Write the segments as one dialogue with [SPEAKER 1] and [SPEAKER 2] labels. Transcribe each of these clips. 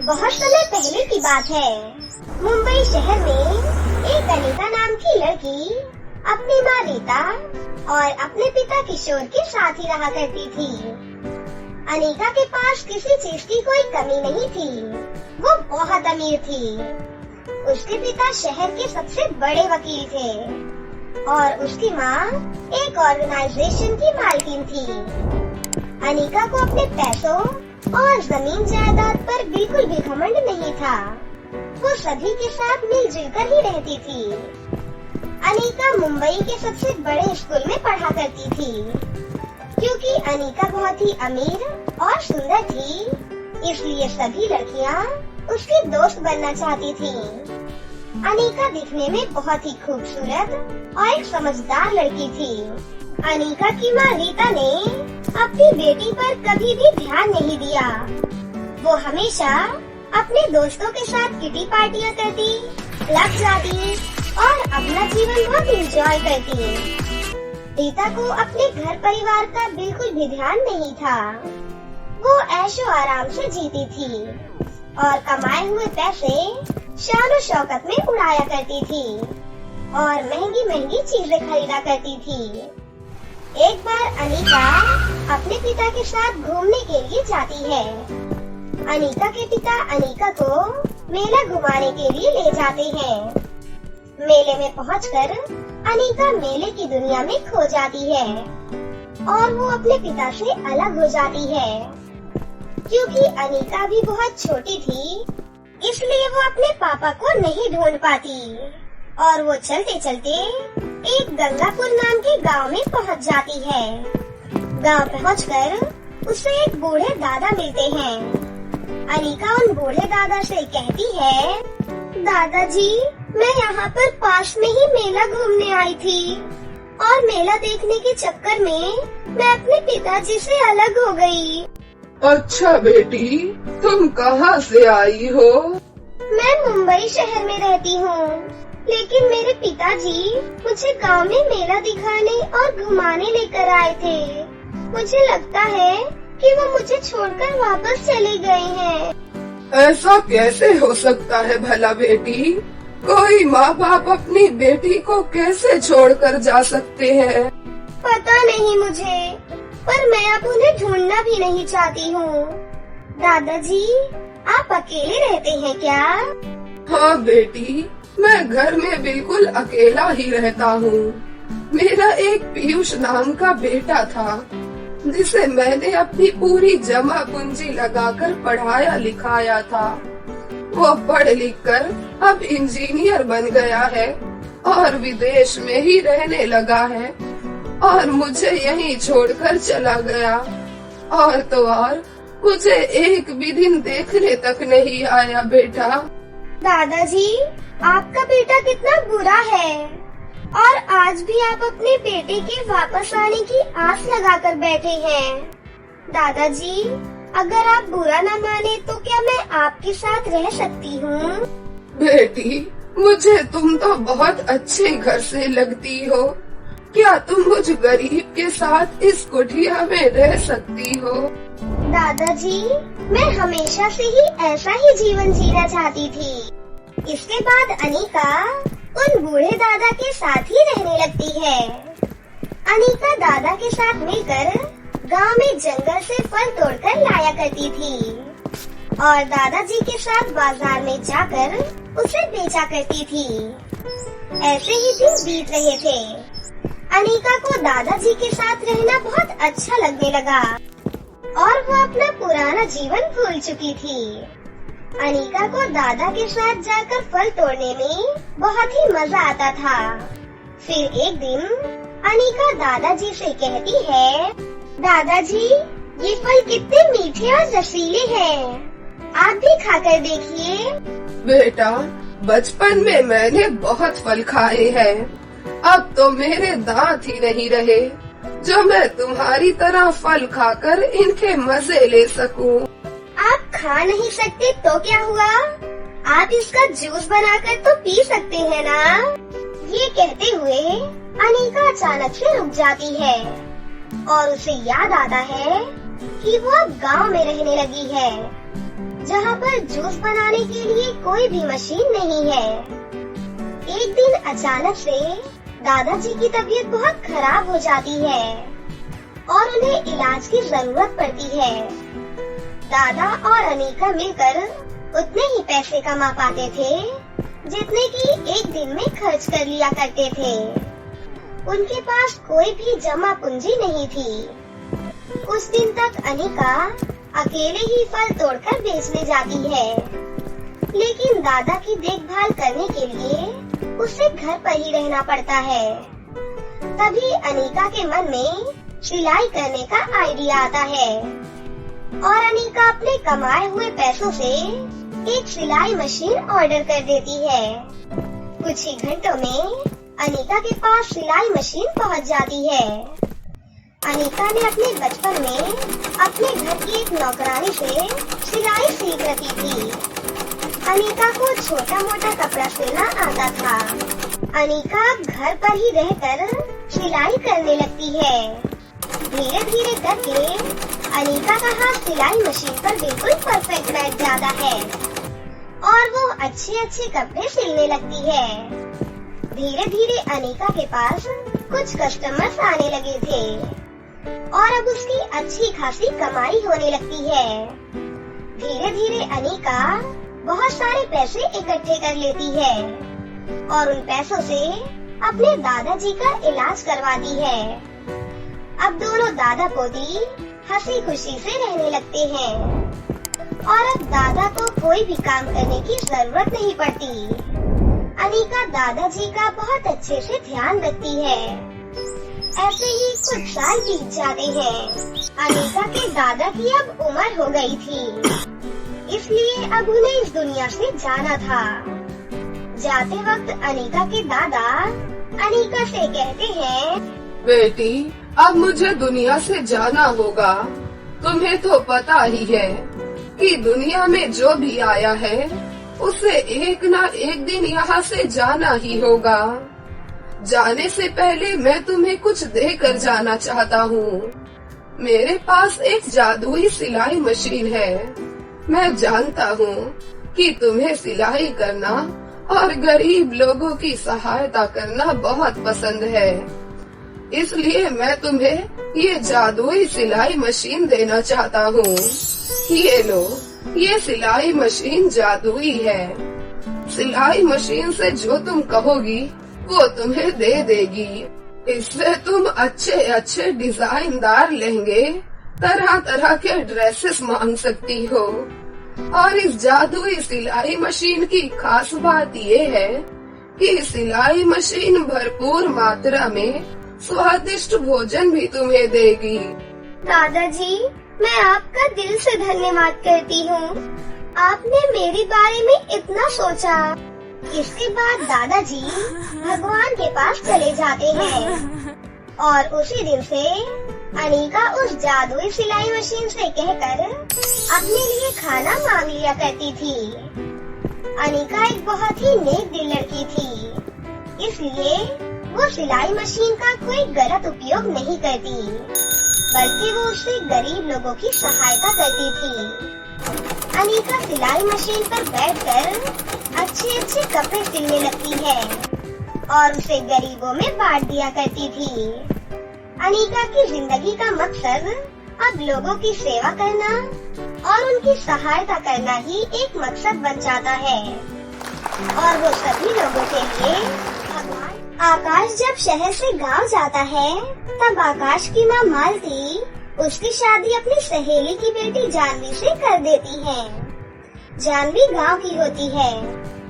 [SPEAKER 1] बहुत समय पहले की बात है। मुंबई शहर में एक अनीता नाम की लड़की अपनी माँ रीता और अपने पिता किशोर के साथ ही रहा करती थी। अनीता के पास किसी चीज की कोई कमी नहीं थी। वो बहुत अमीर थी। उसके पिता शहर के सबसे बड़े वकील थे और उसकी माँ एक ऑर्गेनाइजेशन की मालकिन थी। अनीता को अपने पैसों और जमीन जायदाद पर बिल्कुल भी घमंड नहीं था। वो सभी के साथ मिलजुल कर ही रहती थी। अनीता मुंबई के सबसे बड़े स्कूल में पढ़ा करती थी। क्योंकि अनीता बहुत ही अमीर और सुंदर थी, इसलिए सभी लड़कियां उसकी दोस्त बनना चाहती थीं। अनीता दिखने में बहुत ही खूबसूरत और एक समझदार लड़की थी। अनीता की माँ रीता ने अपनी बेटी पर कभी भी ध्यान नहीं दिया। वो हमेशा अपने दोस्तों के साथ किटी पार्टियां करती, क्लब जाती और अपना जीवन बहुत एंजॉय करती। रीता को अपने घर परिवार का बिल्कुल भी ध्यान नहीं था। वो ऐशो आराम से जीती थी और कमाए हुए पैसे शान शौकत में उड़ाया करती थी और महंगी महंगी चीजें खरीदा करती थी। एक बार अनीता अपने पिता के साथ घूमने के लिए जाती है। अनीता के पिता अनीता को मेला घुमाने के लिए ले जाते हैं। मेले में पहुंचकर अनीता मेले की दुनिया में खो जाती है और वो अपने पिता से अलग हो जाती है। क्योंकि अनीता भी बहुत छोटी थी, इसलिए वो अपने पापा को नहीं ढूंढ पाती और वो चलते चलते एक गंगापुर नाम के गांव में पहुंच जाती है। गांव पहुंचकर उसे एक बूढ़े दादा मिलते हैं। अनीता उन बूढ़े दादा से कहती है, दादाजी, मैं यहाँ पर पास में ही मेला घूमने आई थी और मेला देखने के चक्कर में मैं अपने पिताजी से अलग हो गई।
[SPEAKER 2] अच्छा बेटी, तुम कहाँ से आई हो?
[SPEAKER 1] मैं मुंबई शहर में रहती हूँ, लेकिन मेरे पिताजी मुझे गांव में मेला दिखाने और घुमाने लेकर आए थे। मुझे लगता है कि वो मुझे छोड़कर वापस चले गए हैं।
[SPEAKER 2] ऐसा कैसे हो सकता है भला बेटी? कोई माँ बाप अपनी बेटी को कैसे छोड़कर जा सकते हैं?
[SPEAKER 1] पता नहीं मुझे, पर मैं अब उन्हें ढूंढना भी नहीं चाहती हूँ। दादाजी, आप अकेले रहते हैं क्या?
[SPEAKER 2] हाँ बेटी, मैं घर में बिल्कुल अकेला ही रहता हूँ। मेरा एक पीयूष नाम का बेटा था, जिसे मैंने अपनी पूरी जमा पूंजी लगाकर पढ़ाया लिखाया था। वो पढ़ लिख कर अब इंजीनियर बन गया है और विदेश में ही रहने लगा है और मुझे यहीं छोड़कर चला गया। और तो और मुझे एक भी दिन देखने तक नहीं आया बेटा।
[SPEAKER 1] दादाजी, आपका बेटा कितना बुरा है और आज भी आप अपने बेटे के वापस आने की आस लगाकर बैठे हैं। दादाजी, अगर आप बुरा न माने तो क्या मैं आपके साथ रह सकती हूँ?
[SPEAKER 2] बेटी, मुझे तुम तो बहुत अच्छे घर से लगती हो। क्या तुम मुझ गरीब के साथ इस कुटिया में रह सकती हो?
[SPEAKER 1] दादाजी, मैं हमेशा से ही ऐसा ही जीवन जीना चाहती थी। इसके बाद अनीता उन बूढ़े दादा के साथ ही रहने लगती है। अनीता दादा के साथ मिलकर गांव में जंगल से फल तोड़कर लाया करती थी और दादाजी के साथ बाजार में जाकर उसे बेचा करती थी। ऐसे ही दिन बीत रहे थे। अनीता को दादाजी के साथ रहना बहुत अच्छा लगने लगा और वो अपना पुराना जीवन भूल चुकी थी। अनीता को दादा के साथ जाकर फल तोड़ने में बहुत ही मजा आता था। फिर एक दिन अनीता दादाजी से कहती है, दादाजी, ये फल कितने मीठे और रसीले हैं, आप भी खाकर देखिए।
[SPEAKER 2] बेटा, बचपन में मैंने बहुत फल खाए हैं। अब तो मेरे दांत ही नहीं रहे जो मैं तुम्हारी तरह फल खाकर इनके मजे ले सकूं।
[SPEAKER 1] आप खा नहीं सकते तो क्या हुआ, आप इसका जूस बनाकर तो पी सकते हैं ना। ये कहते हुए अनीता अचानक से रुक जाती है और उसे याद आता है कि वो अब गांव में रहने लगी है। जहाँ पर जूस बनाने के लिए कोई भी मशीन नहीं है। एक दिन अचानक से दादाजी की तबीयत बहुत खराब हो जाती है और उन्हें इलाज की जरूरत पड़ती है। दादा और अनीका मिलकर उतने ही पैसे कमा पाते थे जितने कि एक दिन में खर्च कर लिया करते थे। उनके पास कोई भी जमा पूंजी नहीं थी। कुछ दिन तक अनीका अकेले ही फल तोड़कर बेचने जाती है, लेकिन दादा की देखभाल करने के लिए उसे घर पर ही रहना पड़ता है। तभी अनीका के मन में सिलाई करने का आइडिया आता है और अनीका अपने कमाए हुए पैसों से एक सिलाई मशीन ऑर्डर कर देती है। कुछ ही घंटों में अनीका के पास सिलाई मशीन पहुंच जाती है। अनीका ने अपने बचपन में अपने घर की एक नौकरानी से सिलाई सीख रखी थी। अनीका को छोटा मोटा कपड़ा सिलना आता था। अनीका घर पर ही रहकर सिलाई करने लगती है। धीरे धीरे करके अनीका का हाथ सिलाई मशीन पर बिल्कुल परफेक्ट बैठ जाता है और वो अच्छे अच्छे कपड़े सिलने लगती है। धीरे धीरे अनीका के पास कुछ कस्टमर्स आने लगे थे और अब उसकी अच्छी खासी कमाई होने लगती है। धीरे धीरे अनीका बहुत सारे पैसे इकट्ठे कर लेती है और उन पैसों से अपने दादाजी का इलाज करवाती है। अब दोनों दादा पोती हंसी खुशी से रहने लगते हैं और अब दादा को कोई भी काम करने की जरूरत नहीं पड़ती। अनीका दादाजी का बहुत अच्छे से ध्यान रखती है। ऐसे ही कुछ साल बीत जाते हैं। अनीका के दादा की अब उम्र हो गई थी, इसलिए अब उन्हें इस दुनिया से जाना था। जाते वक्त अनीका के दादा अनीका से कहते हैं,
[SPEAKER 2] बेटी अब मुझे दुनिया से जाना होगा। तुम्हें तो पता ही है कि दुनिया में जो भी आया है उसे एक ना एक दिन यहाँ से जाना ही होगा। जाने से पहले मैं तुम्हें कुछ देकर जाना चाहता हूँ। मेरे पास एक जादुई सिलाई मशीन है। मैं जानता हूँ कि तुम्हें सिलाई करना और गरीब लोगों की सहायता करना बहुत पसंद है, इसलिए मैं तुम्हें ये जादुई सिलाई मशीन देना चाहता हूँ। ये लो, ये सिलाई मशीन जादुई है। सिलाई मशीन से जो तुम कहोगी वो तुम्हें दे देगी। इससे तुम अच्छे अच्छे डिजाइनदार लहंगे, तरह तरह के ड्रेसेस मांग सकती हो। और इस जादुई सिलाई मशीन की खास बात ये है कि सिलाई मशीन भरपूर मात्रा में स्वादिष्ट भोजन भी तुम्हें देगी।
[SPEAKER 1] दादाजी, मैं आपका दिल से धन्यवाद करती हूँ। आपने मेरे बारे में इतना सोचा। इसके बाद दादाजी भगवान के पास चले जाते हैं और उसी दिन से अनीका उस जादुई सिलाई मशीन से कहकर अपने लिए खाना मांग लिया करती थी। अनीका एक बहुत ही नेक दिल लड़की थी, इसलिए वो सिलाई मशीन का कोई गलत उपयोग नहीं करती, बल्कि वो उससे गरीब लोगों की सहायता करती थी। अनीका सिलाई मशीन पर बैठकर अच्छे अच्छे कपड़े सिलने लगती है और उसे गरीबों में बांट दिया करती थी। अनीका की जिंदगी का मकसद अब लोगों की सेवा करना और उनकी सहायता करना ही एक मकसद बन जाता है और वो सभी लोगों के लिए भगवान। आकाश जब शहर से गांव जाता है तब आकाश की माँ मालती उसकी शादी अपनी सहेली की बेटी जानवी से कर देती है। जानवी गांव की होती है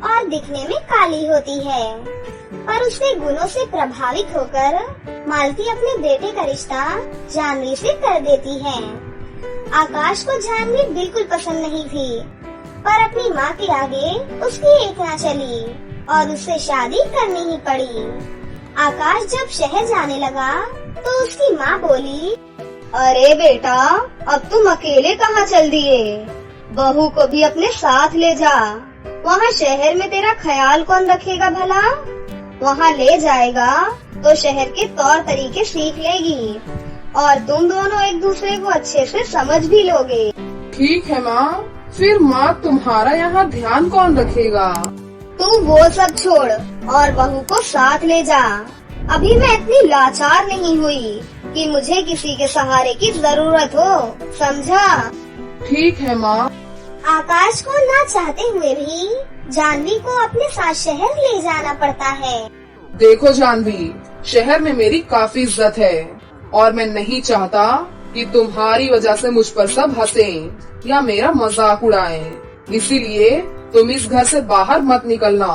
[SPEAKER 1] और दिखने में काली होती है, पर उसके गुणों से प्रभावित होकर मालती अपने बेटे का रिश्ता जानवी से कर देती है। आकाश को जानवी बिल्कुल पसंद नहीं थी, पर अपनी माँ के आगे उसकी एक ना चली और उससे शादी करनी ही पड़ी। आकाश जब शहर जाने लगा तो उसकी माँ बोली, अरे बेटा, अब तुम अकेले कहाँ चल दिए? बहू को भी अपने साथ ले जा। वहाँ शहर में तेरा ख्याल कौन रखेगा भला? वहाँ ले जाएगा तो शहर के तौर तरीके सीख लेगी और तुम दोनों एक दूसरे को अच्छे से समझ भी लोगे।
[SPEAKER 3] ठीक है माँ,
[SPEAKER 2] फिर माँ तुम्हारा यहाँ ध्यान कौन रखेगा?
[SPEAKER 1] तू वो सब छोड़ और बहू को साथ ले जा। अभी मैं इतनी लाचार नहीं हुई कि मुझे किसी के सहारे की जरूरत हो, समझा?
[SPEAKER 2] ठीक है माँ।
[SPEAKER 1] आकाश को ना चाहते हुए भी जानवी को अपने साथ शहर ले जाना पड़ता है।
[SPEAKER 2] देखो जानवी, शहर में मेरी काफी इज्जत है और मैं नहीं चाहता कि तुम्हारी वजह से मुझ पर सब हंसें या मेरा मजाक उड़ाएं। इसीलिए तुम इस घर से बाहर मत निकलना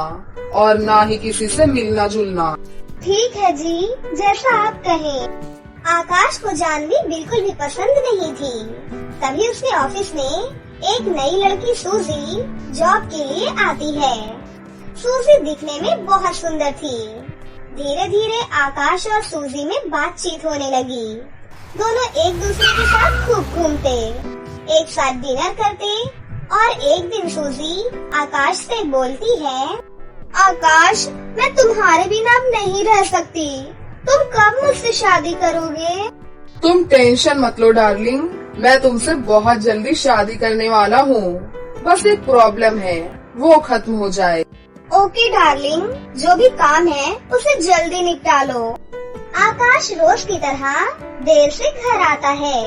[SPEAKER 2] और ना ही किसी से मिलना जुलना।
[SPEAKER 1] ठीक है जी, जैसा आप कहें। आकाश को जानवी बिल्कुल भी पसंद नहीं थी। तभी उसके ऑफिस में एक नई लड़की सूजी जॉब के लिए आती है। सूजी दिखने में बहुत सुंदर थी। धीरे धीरे आकाश और सूजी में बातचीत होने लगी। दोनों एक दूसरे के साथ खूब घूमते, एक साथ डिनर करते और एक दिन सूजी आकाश से बोलती है, आकाश, मैं तुम्हारे बिना अब नहीं रह सकती। तुम कब मुझसे शादी करोगे?
[SPEAKER 2] तुम टेंशन मत लो डार्लिंग, मैं तुमसे बहुत जल्दी शादी करने वाला हूँ। बस एक प्रॉब्लम है, वो खत्म हो जाए।
[SPEAKER 1] ओके डार्लिंग, जो भी काम है उसे जल्दी निपटा लो। आकाश रोज की तरह देर से घर आता है।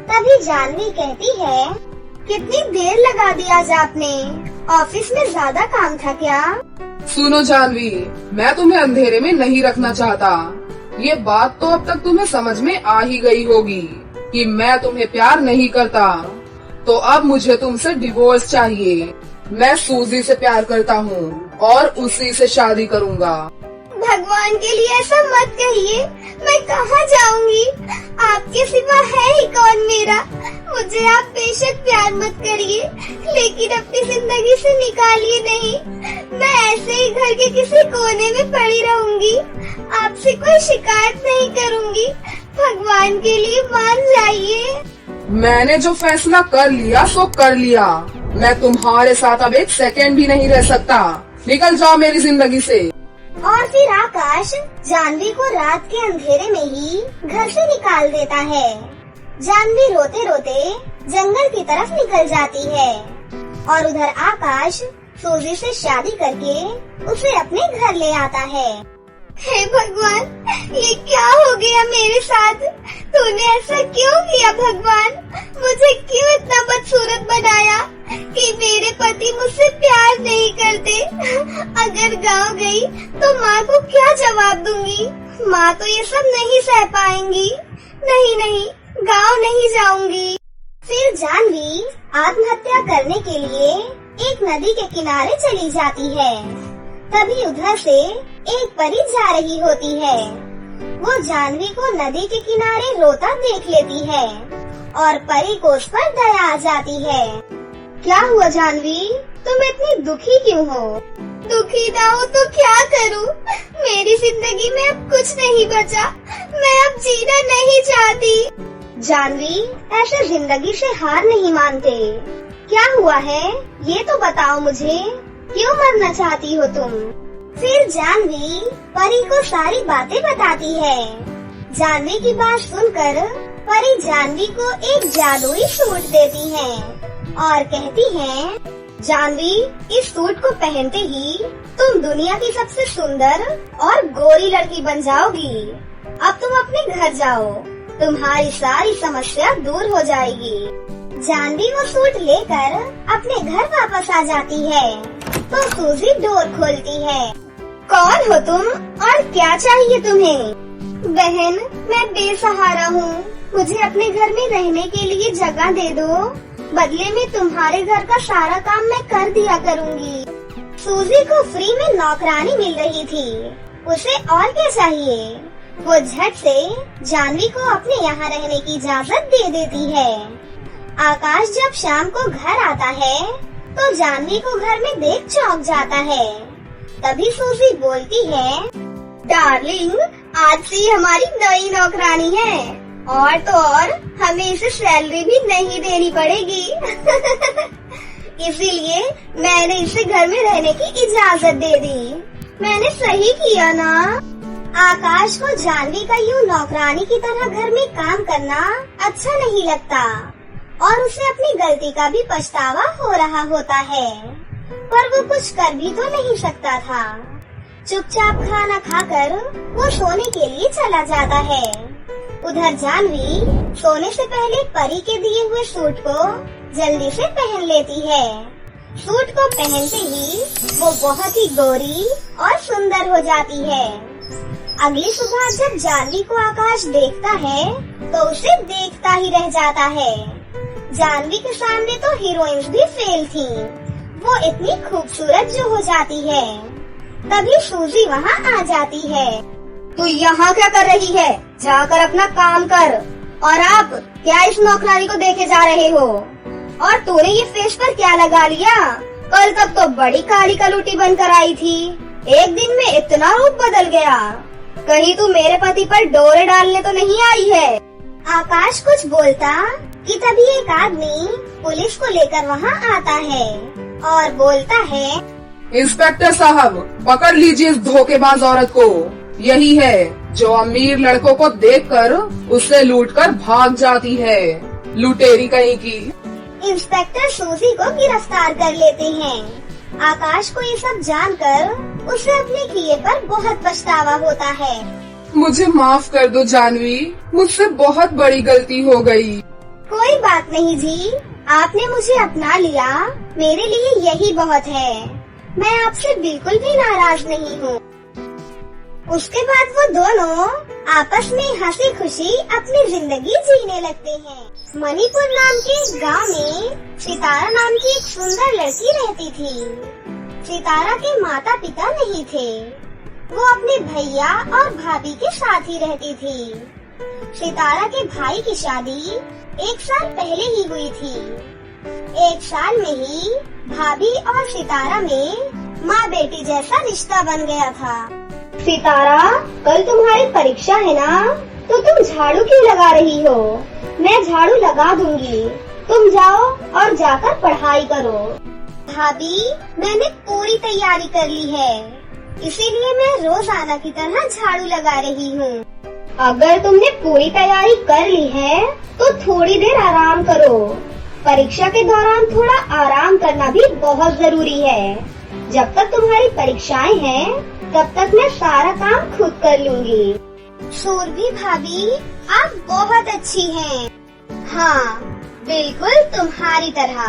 [SPEAKER 1] तभी जानवी कहती है, कितनी देर लगा दी आज आपने? ऑफिस में ज्यादा काम था क्या?
[SPEAKER 2] सुनो जानवी, मैं तुम्हें अंधेरे में नहीं रखना चाहता। ये बात तो अब तक तुम्हें समझ में आ ही गई होगी कि मैं तुम्हें प्यार नहीं करता। तो अब मुझे तुमसे डिवोर्स चाहिए। मैं सूजी से प्यार करता हूँ और उसी से शादी करूँगा।
[SPEAKER 1] भगवान के लिए ऐसा मत कहिए, मैं कहाँ जाऊँगी? आपके सिवा है ही कौन मेरा? मुझे आप बेशक प्यार मत करिए, लेकिन अपनी जिंदगी से निकालिए नहीं। मैं ऐसे ही घर के किसी कोने में पड़ी रहूंगी। आपसे कोई शिकायत नहीं करूंगी। भगवान के लिए मान जाइए।
[SPEAKER 2] मैंने जो फैसला कर लिया सो कर लिया। मैं तुम्हारे साथ अब एक सेकंड भी नहीं रह सकता। निकल जाओ मेरी जिंदगी से।
[SPEAKER 1] और फिर आकाश जानवी को रात के अंधेरे में ही घर से निकाल देता है। जानवी रोते रोते जंगल की तरफ निकल जाती है और उधर आकाश सूजी से शादी करके उसे अपने घर ले आता है। हे भगवान, ये क्या हो गया मेरे साथ? तूने ऐसा क्यों किया भगवान? मुझे क्यों इतना बदसूरत बनाया कि मेरे पति मुझसे प्यार नहीं करते? अगर गांव गई तो माँ को क्या जवाब दूंगी? माँ तो ये सब नहीं सह पाएंगी। नहीं नहीं, गांव नहीं जाऊंगी। फिर जानवी आत्महत्या करने के लिए एक नदी के किनारे चली जाती है। तभी उधर से एक परी जा रही होती है। वो जानवी को नदी के किनारे रोता देख लेती है और परी को उस पर दया आ जाती है। क्या हुआ जानवी, तुम इतनी दुखी क्यों हो? दुखी ना हो तो क्या करूं? मेरी जिंदगी में अब कुछ नहीं बचा। मैं अब जीना नहीं चाहती। जानवी, ऐसे जिंदगी से हार नहीं मानते। क्या हुआ है ये तो बताओ मुझे, क्यों मरना चाहती हो तुम? फिर जानवी परी को सारी बातें बताती है। जानवी की बात सुनकर परी जानवी को एक जादुई सूट देती है और कहती है, जानवी, इस सूट को पहनते ही तुम दुनिया की सबसे सुंदर और गोरी लड़की बन जाओगी। अब तुम अपने घर जाओ, तुम्हारी सारी समस्या दूर हो जाएगी। जानवी वो सूट लेकर अपने घर वापस आ जाती है तो सूजी डोर खोलती है। कौन हो तुम और क्या चाहिए तुम्हें? बहन, मैं बेसहारा हूँ। मुझे अपने घर में रहने के लिए जगह दे दो। बदले में तुम्हारे घर का सारा काम मैं कर दिया करूँगी। सूजी को फ्री में नौकरानी मिल रही थी, उसे और क्या चाहिए? वो झट से जानवी को अपने यहाँ रहने की इजाजत दे देती है। आकाश जब शाम को घर आता है तो जानवी को घर में देख चौंक जाता है। तभी सूजी बोलती है, डार्लिंग, आज से हमारी नई नौकरानी है और तो और हमें इसे सैलरी भी नहीं देनी पड़ेगी। इसीलिए मैंने इसे घर में रहने की इजाजत दे दी। मैंने सही किया ना? आकाश को जानवी का यूँ नौकरानी की तरह घर में काम करना अच्छा नहीं लगता। और उसे अपनी गलती का भी पछतावा हो रहा होता है, पर वो कुछ कर भी तो नहीं सकता था। चुपचाप खाना खाकर वो सोने के लिए चला जाता है। उधर जानवी सोने से पहले परी के दिए हुए सूट को जल्दी से पहन लेती है। सूट को पहनते ही वो बहुत ही गोरी और सुंदर हो जाती है। अगली सुबह जब जानवी को आकाश देखता है तो उसे देखता ही रह जाता है। जानवी के सामने तो हीरोइंस भी फेल थी, वो इतनी खूबसूरत जो हो जाती है। तभी सूजी वहाँ आ जाती है।
[SPEAKER 3] तू यहाँ क्या कर रही है? जाकर अपना काम कर। और आप क्या इस नौकरानी को देखे जा रहे हो? और तूने ये फेस पर क्या लगा लिया? कल तक तो बड़ी काली कलूटी बनकर आई थी, एक दिन में इतना रूप बदल गया। कहीं तू मेरे पति पर डोरे डालने तो नहीं आई है?
[SPEAKER 1] आकाश कुछ बोलता कि तभी एक आदमी पुलिस को लेकर वहाँ आता है और बोलता है,
[SPEAKER 2] इंस्पेक्टर साहब, पकड़ लीजिए इस धोखेबाज औरत को। यही है जो अमीर लड़कों को देखकर उससे लूटकर भाग जाती है, लुटेरी कहीं की।
[SPEAKER 1] इंस्पेक्टर सूजी को गिरफ्तार कर लेते हैं। आकाश को ये सब जानकर उसे अपने किए पर बहुत पछतावा होता है।
[SPEAKER 2] मुझे माफ कर दो जानवी, मुझसे बहुत बड़ी गलती हो गई।
[SPEAKER 1] कोई बात नहीं जी, आपने मुझे अपना लिया, मेरे लिए यही बहुत है। मैं आपसे बिल्कुल भी नाराज नहीं हूँ। उसके बाद वो दोनों आपस में हंसी खुशी अपनी जिंदगी जीने लगते हैं। मणिपुर नाम के एक गाँव में सितारा नाम की एक सुंदर लड़की रहती थी। सितारा के माता पिता नहीं थे, वो अपने भैया और भाभी के साथ ही रहती थी। सितारा के भाई की शादी 1 साल पहले ही हुई थी। 1 साल में ही भाभी और सितारा में माँ बेटी जैसा रिश्ता बन गया था।
[SPEAKER 3] सितारा, कल तुम्हारी परीक्षा है ना, तो तुम झाड़ू क्यों लगा रही हो? मैं झाड़ू लगा दूंगी, तुम जाओ और जाकर पढ़ाई करो।
[SPEAKER 1] भाभी, मैंने पूरी तैयारी कर ली है, इसीलिए मैं रोजाना की तरह झाड़ू लगा रही हूँ।
[SPEAKER 3] अगर तुमने पूरी तैयारी कर ली है तो थोड़ी देर आराम करो। परीक्षा के दौरान थोड़ा आराम करना भी बहुत जरूरी है। जब तक तुम्हारी परीक्षाएं हैं तब तक मैं सारा काम खुद कर लूंगी।
[SPEAKER 1] सूरभि भाभी, आप बहुत अच्छी हैं। हाँ, बिल्कुल तुम्हारी तरह।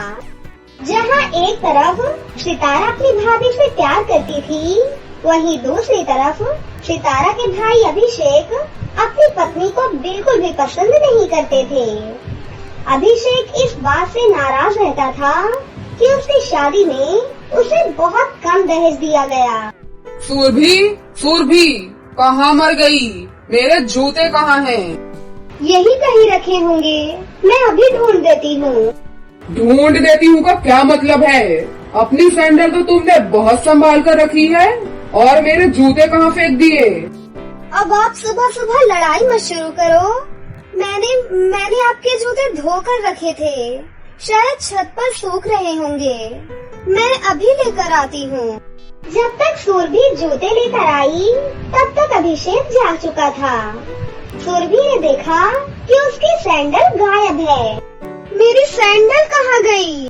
[SPEAKER 3] जहाँ एक तरफ सितारा अपनी भाभी से प्यार करती थी, वहीं दूसरी तरफ सितारा के भाई अभिषेक अपनी पत्नी को बिल्कुल भी पसंद नहीं करते थे। अभिषेक इस बात से नाराज रहता था कि उसकी शादी में उसे बहुत कम दहेज दिया गया।
[SPEAKER 2] सूरभि, कहाँ मर गई? मेरे जूते कहाँ हैं?
[SPEAKER 3] यही कहीं रखे होंगे, मैं अभी ढूंढ देती हूँ।
[SPEAKER 2] ढूंढ देती हूँ का क्या मतलब है? अपनी सैंडल तो तुमने बहुत संभाल कर रखी है, और मेरे जूते कहाँ फेंक दिए?
[SPEAKER 1] अब आप सुबह सुबह लड़ाई मत शुरू करो। मैंने आपके जूते धोकर रखे थे, शायद छत पर सूख रहे होंगे। मैं अभी लेकर आती हूँ।
[SPEAKER 3] जब तक सूरभि जूते लेकर आई तब तक अभिषेक जा चुका था। सूरभि ने देखा कि उसकी सैंडल गायब है।
[SPEAKER 1] मेरी सैंडल कहाँ गई?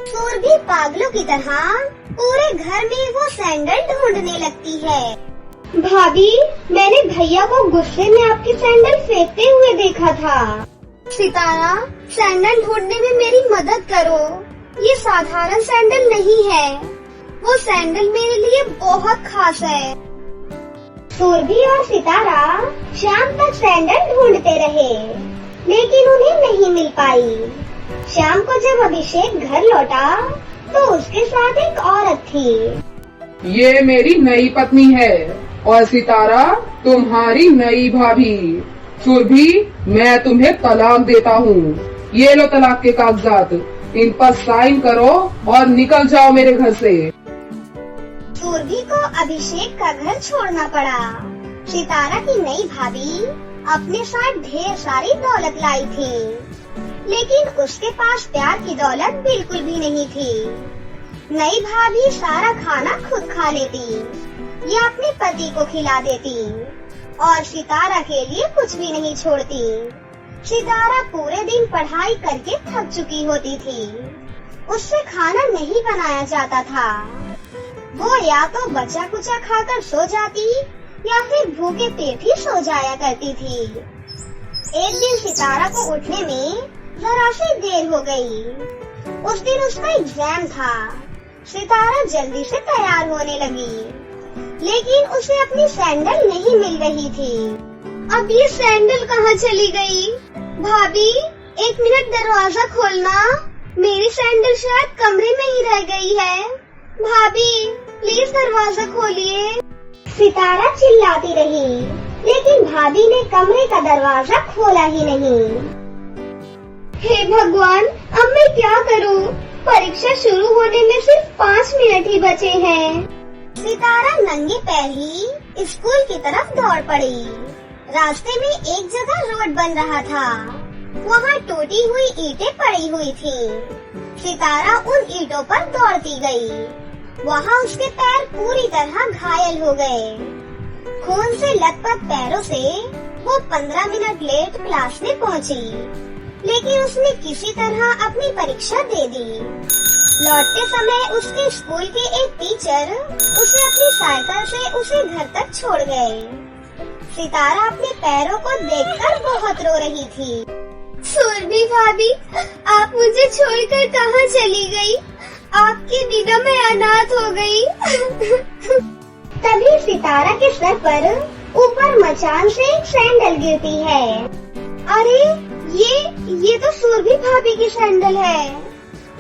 [SPEAKER 1] सूरभि पागलों की तरह पूरे घर में वो सैंडल ढूंढने लगती है।
[SPEAKER 3] भाभी, मैंने भैया को गुस्से में आपकी सैंडल फेंकते हुए देखा था।
[SPEAKER 1] सितारा, सैंडल ढूंढने में मेरी मदद करो। ये साधारण सैंडल नहीं है, वो सैंडल मेरे लिए बहुत खास है।
[SPEAKER 3] सूरभि और सितारा शाम तक सैंडल ढूंढते रहे, लेकिन उन्हें नहीं मिल पाई। शाम को जब अभिषेक घर लौटा तो उसके साथ एक औरत थी।
[SPEAKER 2] ये मेरी नई पत्नी है और सितारा तुम्हारी नई भाभी। सूरभि, मैं तुम्हें तलाक देता हूँ। ये लो तलाक के कागजात, इन पर साइन करो और निकल जाओ मेरे घर से।
[SPEAKER 1] सूरभि को अभिषेक का घर छोड़ना पड़ा। सितारा की नई भाभी अपने साथ ढेर सारी दौलत लाई थी, लेकिन उसके पास प्यार की दौलत बिल्कुल भी नहीं थी। नई भाभी सारा खाना खुद खा लेती या अपने पति को खिला देती और सितारा के लिए कुछ भी नहीं छोड़ती। सितारा पूरे दिन पढ़ाई करके थक चुकी होती थी। उससे खाना नहीं बनाया जाता था। वो या तो बचा कुचा खाकर सो जाती या फिर भूखे पेट ही सो जाया करती थी। एक दिन सितारा को उठने में जरा सी देर हो गई। उस दिन उसका एग्जाम था। सितारा जल्दी से तैयार होने लगी, लेकिन उसे अपनी सैंडल नहीं मिल रही थी। अब ये सैंडल कहाँ चली गई? भाभी, 1 मिनट दरवाजा खोलना, मेरी सैंडल शायद कमरे में ही रह गई है। भाभी, प्लीज दरवाजा खोलिए।
[SPEAKER 3] सितारा चिल्लाती रही, लेकिन भाभी ने कमरे का दरवाजा खोला ही नहीं। हे भगवान, अब मैं क्या करूं? परीक्षा शुरू होने में सिर्फ 5 मिनट ही बचे हैं।
[SPEAKER 1] सितारा नंगे पैर ही स्कूल की तरफ दौड़ पड़ी। रास्ते में एक जगह रोड बन रहा था। वहाँ टूटी हुई ईंटें पड़ी हुई थी। सितारा उन ईंटों पर दौड़ती गई। वहाँ उसके पैर पूरी तरह घायल हो गए। खून से लथपथ पैरों से वो 15 मिनट लेट क्लास में पहुँची, लेकिन उसने किसी तरह अपनी परीक्षा दे दी। लौटते समय उसके स्कूल के एक टीचर उसे अपनी साइकिल से उसे घर तक छोड़ गए। सितारा अपने पैरों को देखकर बहुत रो रही थी।
[SPEAKER 3] सुरभि भाभी, आप मुझे छोड़कर कहाँ चली गई? आपके बिना मैं अनाथ हो गई। तभी सितारा के सर पर ऊपर मचान से एक सैंडल गिरती है। अरे ये तो सुरभि भाभी की सैंडल है।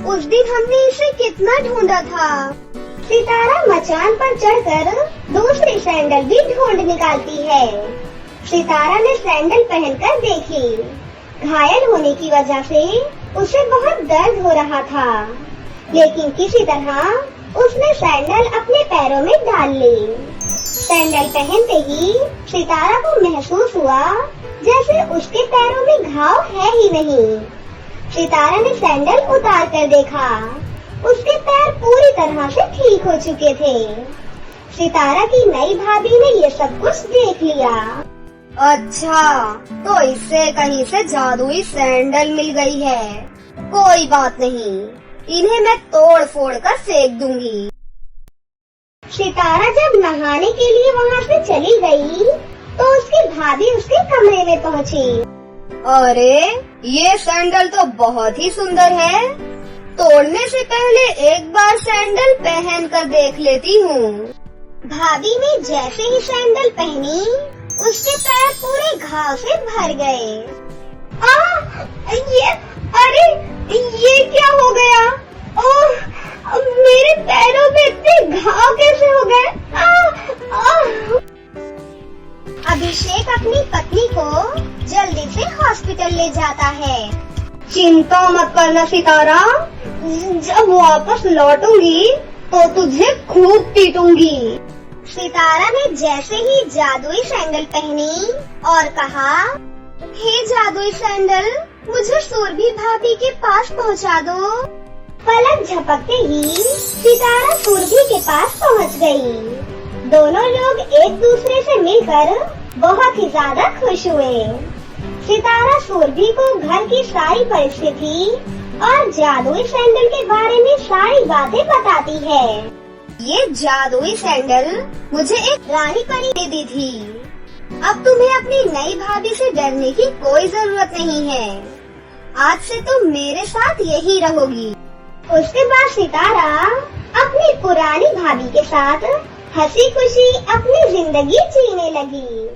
[SPEAKER 3] उस दिन हमने इसे कितना ढूंढा था। सितारा मचान पर चढ़कर दूसरी सैंडल भी ढूंढ निकालती है। सितारा ने सैंडल पहनकर देखी। घायल होने की वजह से उसे बहुत दर्द हो रहा था, लेकिन किसी तरह उसने सैंडल अपने पैरों में डाल ली। सैंडल पहनते ही सितारा को महसूस हुआ जैसे उसके पैरों में घाव है ही नहीं। सितारा ने सैंडल उतार कर देखा। उसके पैर पूरी तरह से ठीक हो चुके थे। सितारा की नई भाभी ने ये सब कुछ देख लिया।
[SPEAKER 1] अच्छा, तो इससे कहीं से जादुई सैंडल मिल गई है। कोई बात नहीं, इन्हें मैं तोड़ फोड़ कर फेंक दूंगी।
[SPEAKER 3] सितारा जब नहाने के लिए वहाँ से चली गई, तो उसकी भाभी उसके कमरे में पहुँची।
[SPEAKER 1] अरे, ये सैंडल तो बहुत ही सुंदर है। तोड़ने से पहले एक बार सैंडल पहन कर देख लेती हूँ।
[SPEAKER 3] भाभी ने जैसे ही सैंडल पहनी, उसके पैर पूरे घाव से भर गए। ये क्या हो गया? ओह, मेरे पैरों में इतने घाव कैसे हो गए?
[SPEAKER 1] अभिषेक अपनी पत्नी को जल्दी से हॉस्पिटल ले जाता है।
[SPEAKER 3] चिंता मत करना सितारा, जब वापस लौटूंगी तो तुझे खूब पीटूंगी।
[SPEAKER 1] सितारा ने जैसे ही जादुई सैंडल पहनी और कहा, हे जादुई सैंडल, मुझे सुरभि भाभी के पास पहुंचा दो।
[SPEAKER 3] पलक झपकते ही सितारा सुरभि के पास पहुंच गई। दोनों लोग एक दूसरे से मिलकर बहुत ही ज्यादा खुश हुए। सितारा सुरभि को घर की सारी परिस्थिति और जादुई सैंडल के बारे में सारी बातें बताती है।
[SPEAKER 1] ये जादुई सैंडल मुझे एक रानी परी ने दी थी। अब तुम्हें अपनी नई भाभी से डरने की कोई जरूरत नहीं है। आज से तुम मेरे साथ यही रहोगी।
[SPEAKER 3] उसके बाद सितारा अपनी पुरानी भाभी के साथ हंसी खुशी अपनी जिंदगी जीने लगी।